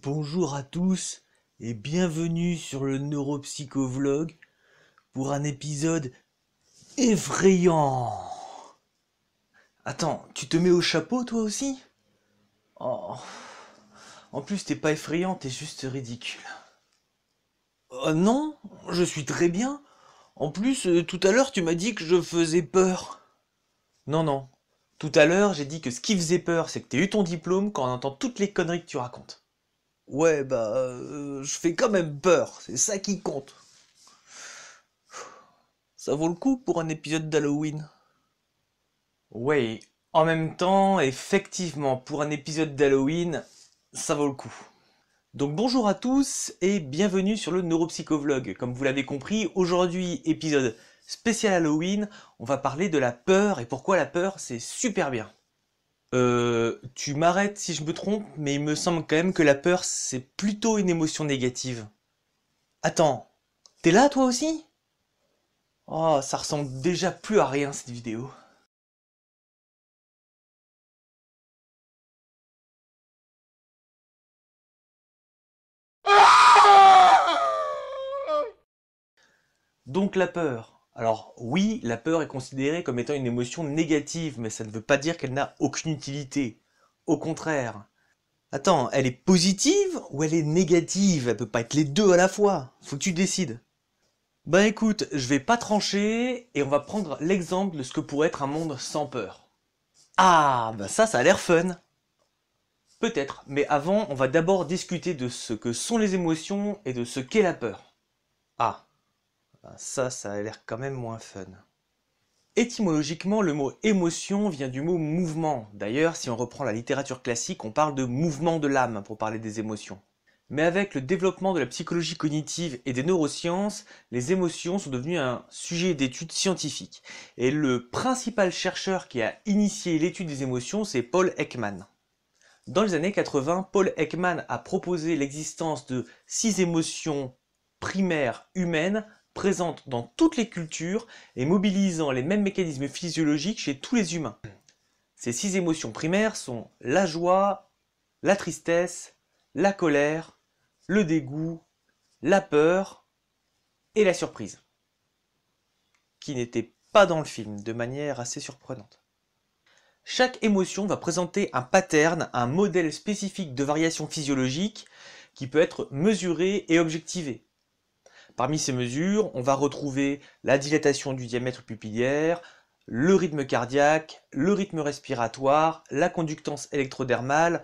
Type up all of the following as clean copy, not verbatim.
Bonjour à tous et bienvenue sur le Neuropsychovlog pour un épisode effrayant. Attends, tu te mets au chapeau toi aussi? Oh, en plus t'es pas effrayant, t'es juste ridicule. Oh non, je suis très bien. En plus, tout à l'heure tu m'as dit que je faisais peur. Non, non. Tout à l'heure j'ai dit que ce qui faisait peur c'est que t'aies eu ton diplôme quand on entend toutes les conneries que tu racontes. Ouais, je fais quand même peur, c'est ça qui compte. Ça vaut le coup pour un épisode d'Halloween. Oui, en même temps, effectivement, pour un épisode d'Halloween, ça vaut le coup. Donc bonjour à tous et bienvenue sur le Neuropsychovlog. Comme vous l'avez compris, aujourd'hui, épisode spécial Halloween, on va parler de la peur et pourquoi la peur, c'est super bien. Tu m'arrêtes si je me trompe, mais il me semble quand même que la peur, c'est plutôt une émotion négative. Attends, t'es là toi aussi? Oh, ça ressemble déjà plus à rien cette vidéo. Donc la peur. Alors oui, la peur est considérée comme étant une émotion négative, mais ça ne veut pas dire qu'elle n'a aucune utilité. Au contraire. Attends, elle est positive ou elle est négative? Elle peut pas être les deux à la fois. Faut que tu décides. Bah écoute, je vais pas trancher et on va prendre l'exemple de ce que pourrait être un monde sans peur. Ah, bah ça a l'air fun. Peut-être, mais avant, on va d'abord discuter de ce que sont les émotions et de ce qu'est la peur. Ah, ça a l'air quand même moins fun. Étymologiquement, le mot émotion vient du mot mouvement. D'ailleurs, si on reprend la littérature classique, on parle de mouvement de l'âme pour parler des émotions. Mais avec le développement de la psychologie cognitive et des neurosciences, les émotions sont devenues un sujet d'étude scientifique. Et le principal chercheur qui a initié l'étude des émotions, c'est Paul Ekman. Dans les années 80, Paul Ekman a proposé l'existence de 6 émotions primaires humaines présentes dans toutes les cultures et mobilisant les mêmes mécanismes physiologiques chez tous les humains. Ces 6 émotions primaires sont la joie, la tristesse, la colère, le dégoût, la peur et la surprise, qui n'étaient pas dans le film de manière assez surprenante. Chaque émotion va présenter un pattern, un modèle spécifique de variation physiologique qui peut être mesuré et objectivé. Parmi ces mesures, on va retrouver la dilatation du diamètre pupillaire, le rythme cardiaque, le rythme respiratoire, la conductance électrodermale,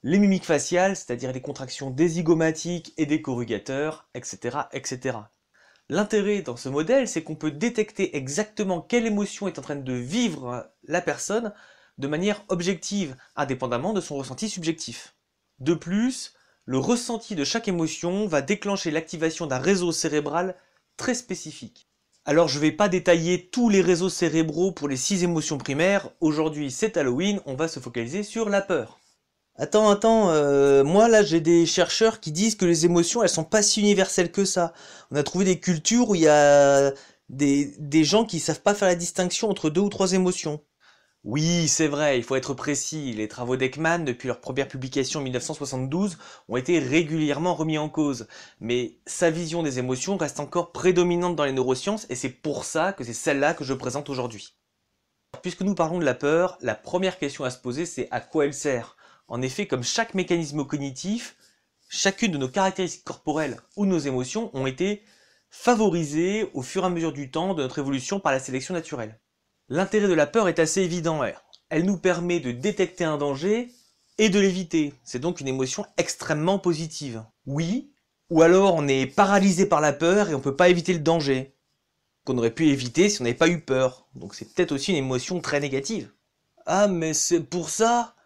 les mimiques faciales, c'est-à-dire les contractions des zygomatiques et des corrugateurs, etc., etc. L'intérêt dans ce modèle, c'est qu'on peut détecter exactement quelle émotion est en train de vivre la personne de manière objective, indépendamment de son ressenti subjectif. De plus, le ressenti de chaque émotion va déclencher l'activation d'un réseau cérébral très spécifique. Alors je ne vais pas détailler tous les réseaux cérébraux pour les 6 émotions primaires, aujourd'hui c'est Halloween, on va se focaliser sur la peur. Attends, moi là j'ai des chercheurs qui disent que les émotions elles sont pas si universelles que ça. On a trouvé des cultures où il y a des gens qui savent pas faire la distinction entre 2 ou 3 émotions. Oui, c'est vrai, il faut être précis. Les travaux d'Ekman, depuis leur première publication en 1972, ont été régulièrement remis en cause. Mais sa vision des émotions reste encore prédominante dans les neurosciences et c'est pour ça que c'est celle-là que je présente aujourd'hui. Puisque nous parlons de la peur, la première question à se poser c'est à quoi elle sert? En effet, comme chaque mécanisme cognitif, chacune de nos caractéristiques corporelles ou nos émotions ont été favorisées au fur et à mesure du temps de notre évolution par la sélection naturelle. L'intérêt de la peur est assez évident. Elle nous permet de détecter un danger et de l'éviter. C'est donc une émotion extrêmement positive. Oui, ou alors on est paralysé par la peur et on ne peut pas éviter le danger, qu'on aurait pu éviter si on n'avait pas eu peur. Donc c'est peut-être aussi une émotion très négative. Ah mais c'est pour ça?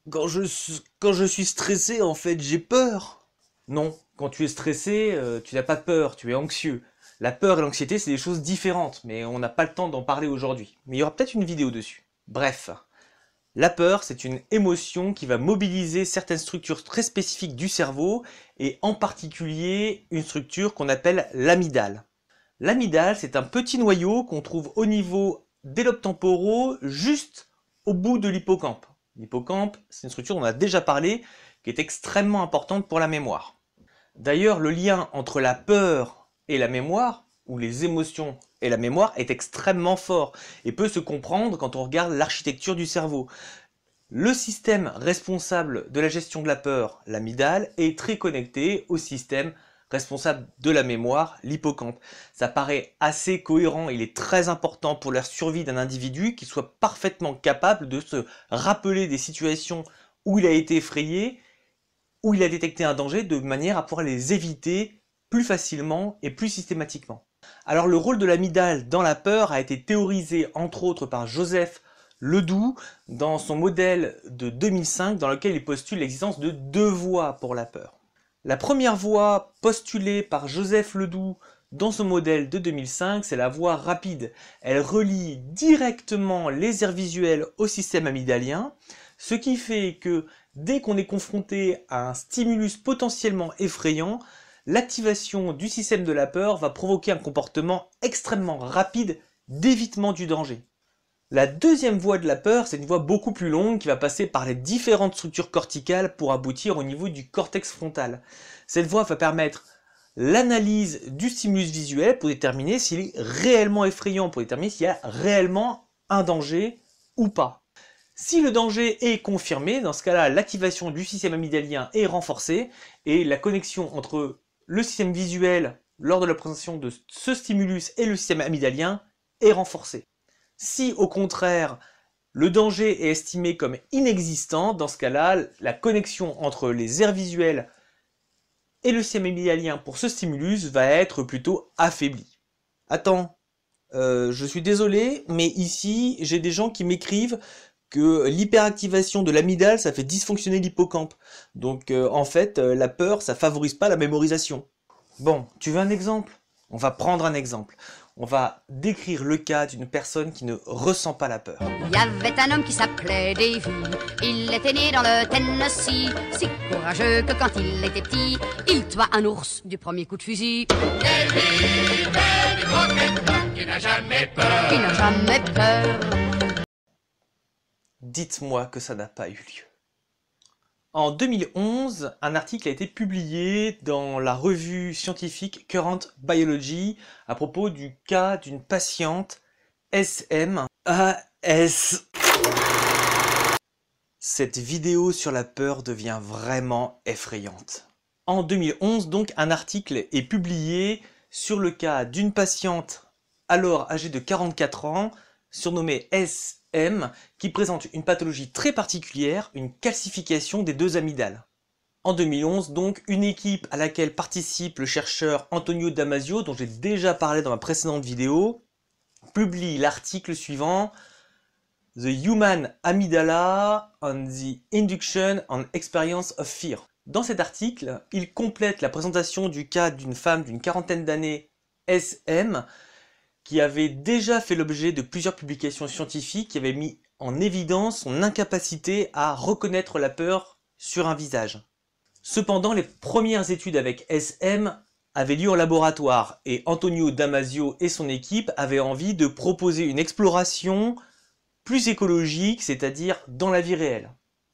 Quand je suis stressé, en fait, j'ai peur. Non, quand tu es stressé, tu n'as pas peur, tu es anxieux. La peur et l'anxiété, c'est des choses différentes, mais on n'a pas le temps d'en parler aujourd'hui. Mais il y aura peut-être une vidéo dessus. Bref, la peur, c'est une émotion qui va mobiliser certaines structures très spécifiques du cerveau, et en particulier une structure qu'on appelle l'amygdale. L'amygdale, c'est un petit noyau qu'on trouve au niveau des lobes temporaux, juste au bout de l'hippocampe. L'hippocampe, c'est une structure dont on a déjà parlé, qui est extrêmement importante pour la mémoire. D'ailleurs, le lien entre la peur et la mémoire, ou les émotions et la mémoire, est extrêmement fort et peut se comprendre quand on regarde l'architecture du cerveau. Le système responsable de la gestion de la peur, l'amygdale, est très connecté au système responsable de la mémoire, l'hippocampe. Ça paraît assez cohérent, il est très important pour la survie d'un individu qu'il soit parfaitement capable de se rappeler des situations où il a été effrayé, où il a détecté un danger, de manière à pouvoir les éviter plus facilement et plus systématiquement. Alors le rôle de l'amygdale dans la peur a été théorisé entre autres par Joseph Ledoux dans son modèle de 2005 dans lequel il postule l'existence de deux voies pour la peur. La première voie postulée par Joseph Ledoux dans son modèle de 2005, c'est la voie rapide. Elle relie directement les aires visuelles au système amygdalien, ce qui fait que dès qu'on est confronté à un stimulus potentiellement effrayant, l'activation du système de la peur va provoquer un comportement extrêmement rapide d'évitement du danger. La deuxième voie de la peur, c'est une voie beaucoup plus longue qui va passer par les différentes structures corticales pour aboutir au niveau du cortex frontal. Cette voie va permettre l'analyse du stimulus visuel pour déterminer s'il est réellement effrayant, pour déterminer s'il y a réellement un danger ou pas. Si le danger est confirmé, dans ce cas-là, l'activation du système amygdalien est renforcée et la connexion entre le système visuel lors de la présentation de ce stimulus et le système amygdalien est renforcée. Si au contraire le danger est estimé comme inexistant, dans ce cas-là, la connexion entre les aires visuelles et le système amygdalien pour ce stimulus va être plutôt affaiblie. Attends, je suis désolé, mais ici j'ai des gens qui m'écrivent que l'hyperactivation de l'amygdale ça fait dysfonctionner l'hippocampe. Donc en fait, la peur ça favorise pas la mémorisation. Bon, tu veux un exemple? On va prendre un exemple. On va décrire le cas d'une personne qui ne ressent pas la peur. Il y avait un homme qui s'appelait Davy. Il était né dans le Tennessee. Si courageux que quand il était petit, il tua un ours du premier coup de fusil. Davy, belle et croquette, l'homme qui n'a jamais peur. Il n'a jamais peur. Dites-moi que ça n'a pas eu lieu. En 2011, un article a été publié dans la revue scientifique Current Biology à propos du cas d'une patiente SM. Cette vidéo sur la peur devient vraiment effrayante. En 2011, donc, un article est publié sur le cas d'une patiente alors âgée de 44 ans, surnommée SM, qui présente une pathologie très particulière, une calcification des deux amygdales. En 2011, donc, une équipe à laquelle participe le chercheur Antonio Damasio, dont j'ai déjà parlé dans ma précédente vidéo, publie l'article suivant « The Human Amygdala on the Induction and Experience of Fear ». Dans cet article, il complète la présentation du cas d'une femme d'une quarantaine d'années, SM, qui avait déjà fait l'objet de plusieurs publications scientifiques qui avaient mis en évidence son incapacité à reconnaître la peur sur un visage. Cependant, les premières études avec SM avaient lieu en laboratoire et Antonio Damasio et son équipe avaient envie de proposer une exploration plus écologique, c'est-à-dire dans la vie réelle.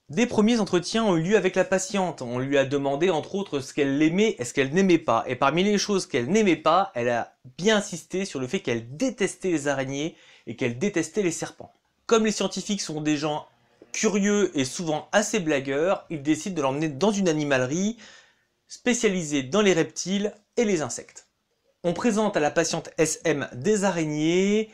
Des premiers entretiens ont eu lieu avec la patiente. On lui a demandé entre autres ce qu'elle aimait et ce qu'elle n'aimait pas. Et parmi les choses qu'elle n'aimait pas, elle a bien insisté sur le fait qu'elle détestait les araignées et qu'elle détestait les serpents. Comme les scientifiques sont des gens curieux et souvent assez blagueurs, ils décident de l'emmener dans une animalerie spécialisée dans les reptiles et les insectes. On présente à la patiente SM des araignées,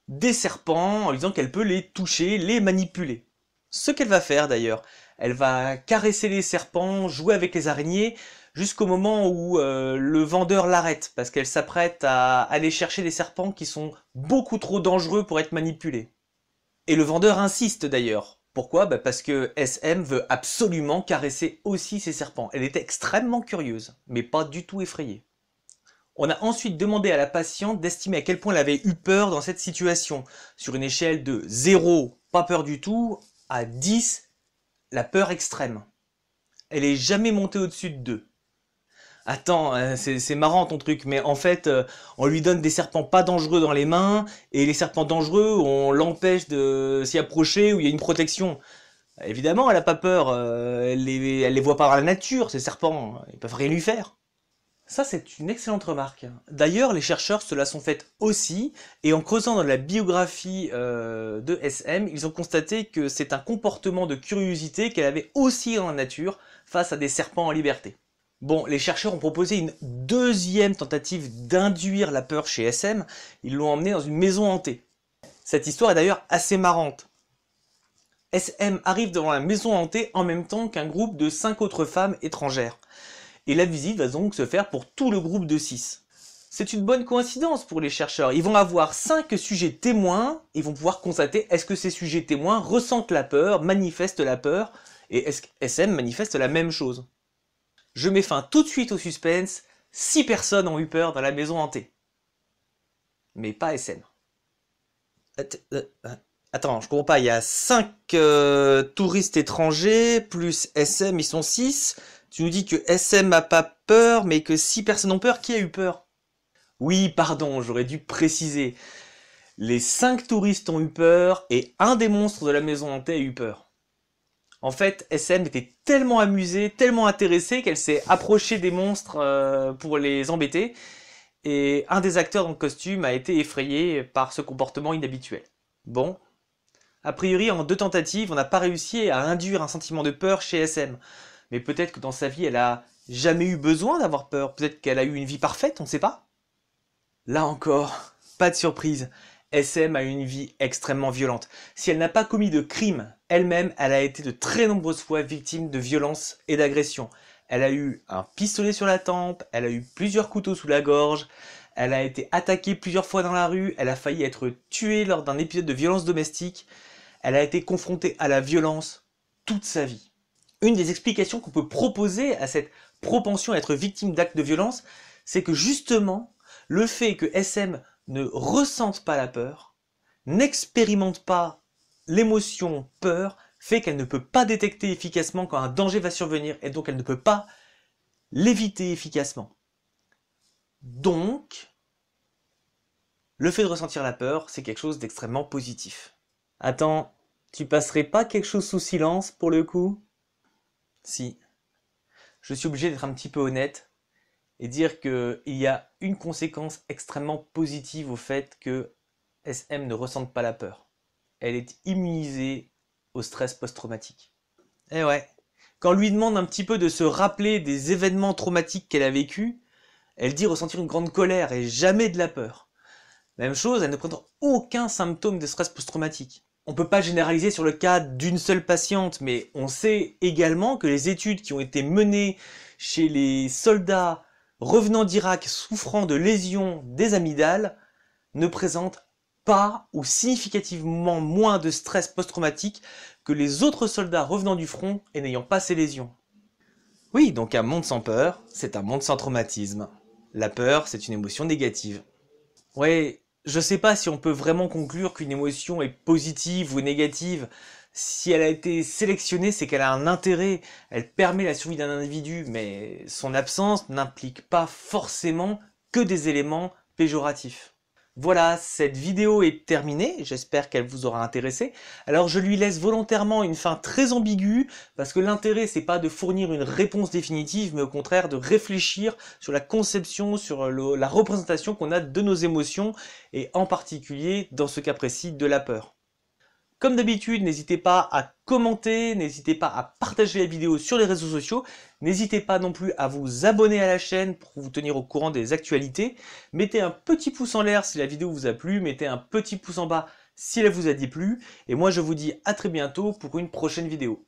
des serpents, en lui disant qu'elle peut les toucher, les manipuler. Ce qu'elle va faire d'ailleurs, elle va caresser les serpents, jouer avec les araignées, jusqu'au moment où le vendeur l'arrête, parce qu'elle s'apprête à aller chercher des serpents qui sont beaucoup trop dangereux pour être manipulés. Et le vendeur insiste d'ailleurs. Pourquoi? Parce que SM veut absolument caresser aussi ces serpents. Elle était extrêmement curieuse, mais pas du tout effrayée. On a ensuite demandé à la patiente d'estimer à quel point elle avait eu peur dans cette situation. Sur une échelle de 0, pas peur du tout, à 10, la peur extrême. Elle est jamais montée au-dessus de 2. Attends, c'est marrant ton truc, mais en fait, on lui donne des serpents pas dangereux dans les mains, et les serpents dangereux, on l'empêche de s'y approcher, où il y a une protection. Évidemment, elle a pas peur, elle les voit pas par la nature, ces serpents, ils peuvent rien lui faire. Ça, c'est une excellente remarque. D'ailleurs, les chercheurs se la sont faites aussi, et en creusant dans la biographie de SM, ils ont constaté que c'est un comportement de curiosité qu'elle avait aussi dans la nature face à des serpents en liberté. Bon, les chercheurs ont proposé une deuxième tentative d'induire la peur chez SM, ils l'ont emmenée dans une maison hantée. Cette histoire est d'ailleurs assez marrante. SM arrive devant la maison hantée en même temps qu'un groupe de 5 autres femmes étrangères. Et la visite va donc se faire pour tout le groupe de 6. C'est une bonne coïncidence pour les chercheurs. Ils vont avoir 5 sujets témoins, ils vont pouvoir constater est-ce que ces sujets témoins ressentent la peur, manifestent la peur, et est-ce que SM manifeste la même chose. Je mets fin tout de suite au suspense, 6 personnes ont eu peur dans la maison hantée. Mais pas SM. Attends, je comprends pas, il y a 5 touristes étrangers, plus SM, ils sont 6. Tu nous dis que SM a pas peur, mais que 6 personnes ont peur. Qui a eu peur? Oui, pardon, j'aurais dû préciser. Les 5 touristes ont eu peur, et un des monstres de la maison hantée a eu peur. En fait, SM était tellement amusée, tellement intéressée, qu'elle s'est approchée des monstres pour les embêter, et un des acteurs dans le costume a été effrayé par ce comportement inhabituel. Bon. A priori, en 2 tentatives, on n'a pas réussi à induire un sentiment de peur chez SM. Mais peut-être que dans sa vie, elle a jamais eu besoin d'avoir peur. Peut-être qu'elle a eu une vie parfaite, on ne sait pas. Là encore, pas de surprise. SM a eu une vie extrêmement violente. Si elle n'a pas commis de crime, elle-même, elle a été de très nombreuses fois victime de violences et d'agressions. Elle a eu un pistolet sur la tempe, elle a eu plusieurs couteaux sous la gorge, elle a été attaquée plusieurs fois dans la rue, elle a failli être tuée lors d'un épisode de violence domestique. Elle a été confrontée à la violence toute sa vie. Une des explications qu'on peut proposer à cette propension à être victime d'actes de violence, c'est que justement, le fait que SM ne ressente pas la peur, n'expérimente pas l'émotion peur, fait qu'elle ne peut pas détecter efficacement quand un danger va survenir, et donc elle ne peut pas l'éviter efficacement. Donc, le fait de ressentir la peur, c'est quelque chose d'extrêmement positif. Attends, tu passerais pas quelque chose sous silence pour le coup? Si. Je suis obligé d'être un petit peu honnête et dire qu'il y a une conséquence extrêmement positive au fait que SM ne ressente pas la peur. Elle est immunisée au stress post-traumatique. Eh ouais, quand on lui demande un petit peu de se rappeler des événements traumatiques qu'elle a vécus, elle dit ressentir une grande colère et jamais de la peur. Même chose, elle ne présente aucun symptôme de stress post-traumatique. On ne peut pas généraliser sur le cas d'une seule patiente, mais on sait également que les études qui ont été menées chez les soldats revenant d'Irak souffrant de lésions des amygdales ne présentent pas ou significativement moins de stress post-traumatique que les autres soldats revenant du front et n'ayant pas ces lésions. Oui, donc un monde sans peur, c'est un monde sans traumatisme. La peur, c'est une émotion négative. Ouais, je sais pas si on peut vraiment conclure qu'une émotion est positive ou négative. Si elle a été sélectionnée, c'est qu'elle a un intérêt, elle permet la survie d'un individu, mais son absence n'implique pas forcément que des éléments péjoratifs. Voilà, cette vidéo est terminée, j'espère qu'elle vous aura intéressé. Alors je lui laisse volontairement une fin très ambiguë, parce que l'intérêt c'est pas de fournir une réponse définitive, mais au contraire de réfléchir sur la conception, sur la représentation qu'on a de nos émotions, et en particulier dans ce cas précis de la peur. Comme d'habitude, n'hésitez pas à commenter, n'hésitez pas à partager la vidéo sur les réseaux sociaux, n'hésitez pas non plus à vous abonner à la chaîne pour vous tenir au courant des actualités. Mettez un petit pouce en l'air si la vidéo vous a plu, mettez un petit pouce en bas si elle vous a plu, et moi je vous dis à très bientôt pour une prochaine vidéo.